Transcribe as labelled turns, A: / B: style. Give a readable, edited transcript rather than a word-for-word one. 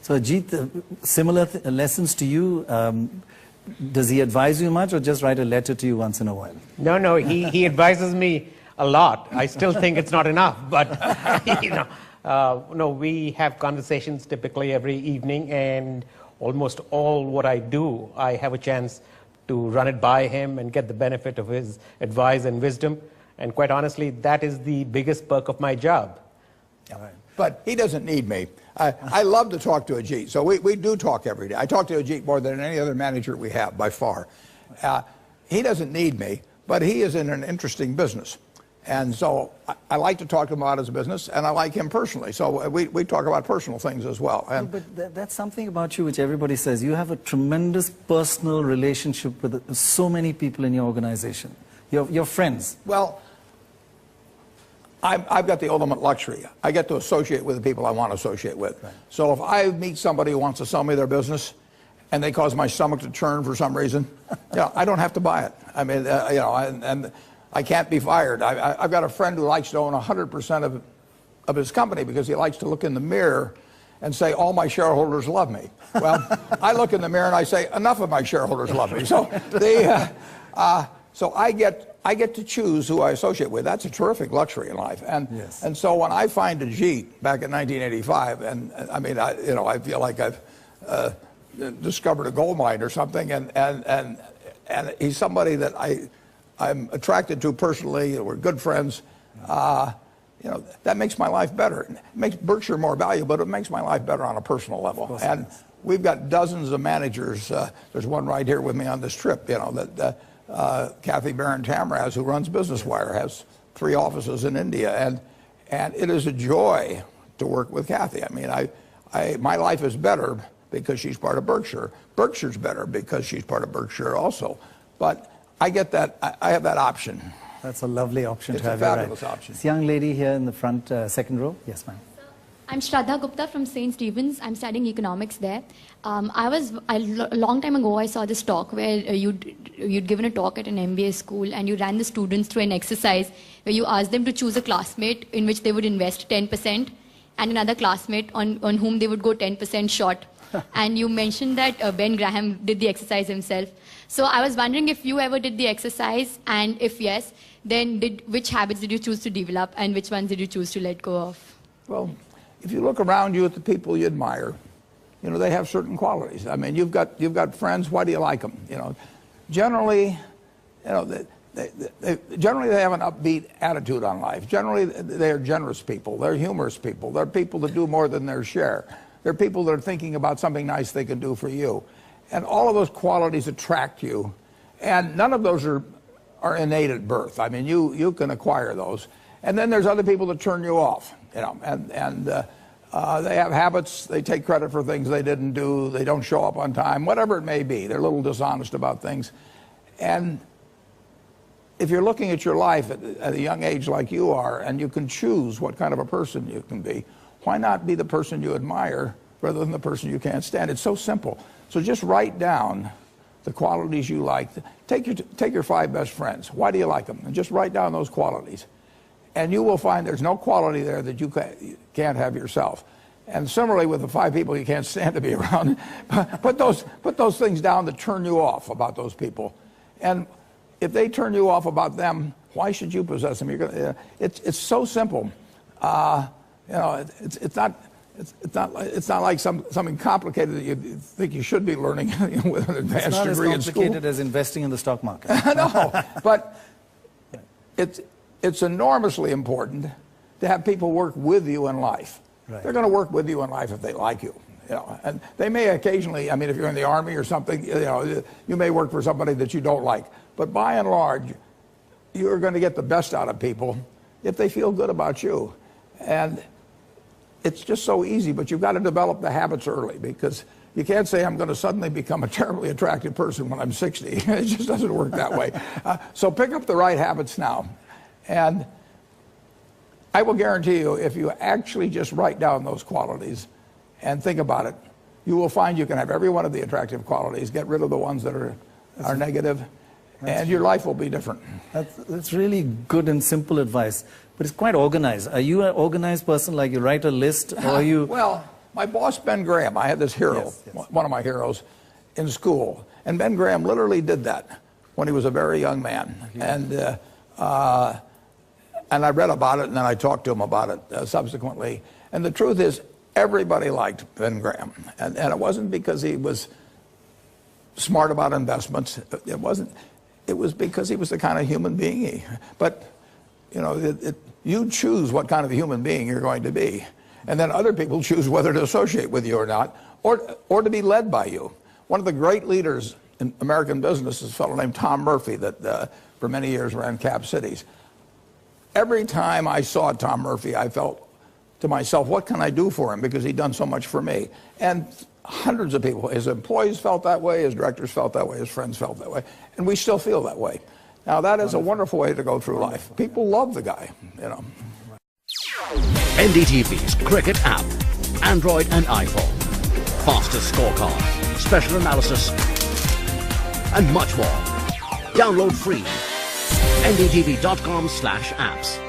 A: So Ajit, similar lessons to you. Does he advise you much or just write a letter to you once in a while?
B: No, he advises me a lot. I still think it's not enough, but no, we have conversations typically every evening, and almost all what I do, I have a chance to run it by him and get the benefit of his advice and wisdom. And quite honestly, that is the biggest perk of my job.
C: Yeah. Right. But he doesn't need me. I love to talk to Ajit, so we do talk every day. I talk to Ajit more than any other manager we have, by far. He doesn't need me, but he is in an interesting business. And so I like to talk to him about his business, and I like him personally. So we talk about personal things as well. And
A: but that's something about you which everybody says. You have a tremendous personal relationship with so many people in your organization. Your friends.
C: Well, I've got the ultimate luxury. I get to associate with the people I want to associate with. Right. So if I meet somebody who wants to sell me their business, and they cause my stomach to churn for some reason, I don't have to buy it. I mean, and I can't be fired. I've got a friend who likes to own 100% of his company because he likes to look in the mirror and say, all my shareholders love me. Well, I look in the mirror and I say, enough of my shareholders love me. So so I get to choose who I associate with. That's a terrific luxury in life. And yes. And so when I find Ajit back in 1985, and I mean, I feel like I've discovered a gold mine or something, and he's somebody that I'm attracted to personally. We're good friends. That makes my life better. It makes Berkshire more valuable, but it makes my life better on a personal level. And we've got dozens of managers. There's one right here with me on this trip. Kathy Barron Tamraz, who runs Business Wire, has 3 offices in India, and it is a joy to work with Kathy. I mean, my life is better because she's part of Berkshire. Berkshire's better because she's part of Berkshire also. But I get that. I have that option.
A: That's a lovely option to have.
C: It's a fabulous option.
A: This young lady here in the front, second row. Yes, ma'am.
D: I'm Shraddha Gupta from St. Stephen's. I'm studying economics there. A long time ago, I saw this talk where you'd given a talk at an MBA school, and you ran the students through an exercise where you asked them to choose a classmate in which they would invest 10% and another classmate on whom they would go 10% short. And you mentioned that Ben Graham did the exercise himself. So I was wondering if you ever did the exercise, and if yes, then which habits did you choose to develop, and which ones did you choose to let go of? Well,
C: if you look around you at the people you admire, they have certain qualities. I mean, you've got friends. Why do you like them? Generally, generally they have an upbeat attitude on life. Generally, they are generous people. They're humorous people. They're people that do more than their share. They're people that are thinking about something nice they can do for you. And all of those qualities attract you. And none of those are innate at birth. I mean, you can acquire those. And then there's other people that turn you off, and they have habits. They take credit for things they didn't do. They don't show up on time, whatever it may be. They're a little dishonest about things. And if you're looking at your life at a young age like you are, and you can choose what kind of a person you can be, why not be the person you admire rather than the person you can't stand? It's so simple. So just write down the qualities you like. Take your 5 best friends. Why do you like them? And just write down those qualities. And you will find there's no quality there that you can't have yourself. And similarly with the 5 people you can't stand to be around, put those things down that turn you off about those people. And if they turn you off about them, why should you possess them? It's so simple. It's not like something complicated that you think you should be learning with an advanced degree in school.
A: It's not as complicated as investing in the stock market.
C: No, but it's enormously important to have people work with you in life. Right. They're going to work with you in life if they like you. And they may occasionally, I mean, if you're in the Army or something, you may work for somebody that you don't like. But by and large, you're going to get the best out of people if they feel good about you. And it's just so easy, but you've got to develop the habits early, because you can't say I'm going to suddenly become a terribly attractive person when I'm 60. It just doesn't work that way. So pick up the right habits now. And I will guarantee you, if you actually just write down those qualities and think about it, you will find you can have every one of the attractive qualities, get rid of the ones that are negative, and your life will be different.
A: That's really good and simple advice, but it's quite organized. Are you an organized person, like you write a list, or are you...
C: Well, My boss, Ben Graham, I had this hero, one of my heroes, in school. And Ben Graham literally did that when he was a very young man. And I read about it, and then I talked to him about it subsequently. And the truth is, everybody liked Ben Graham. And it wasn't because he was smart about investments. It wasn't. It was because he was the kind of human being But, you know, you choose what kind of a human being you're going to be. And then other people choose whether to associate with you or not, or to be led by you. One of the great leaders in American business is a fellow named Tom Murphy that for many years ran Cap Cities. Every time I saw Tom Murphy, I felt to myself, what can I do for him? Because he'd done so much for me. And hundreds of people, his employees felt that way, his directors felt that way, his friends felt that way, and we still feel that way. Now that is a wonderful way to go through life. People love the guy, you know.
E: NDTV's cricket app, Android and iPhone, fastest scorecard, special analysis, and much more. Download free. ndtv.com/apps.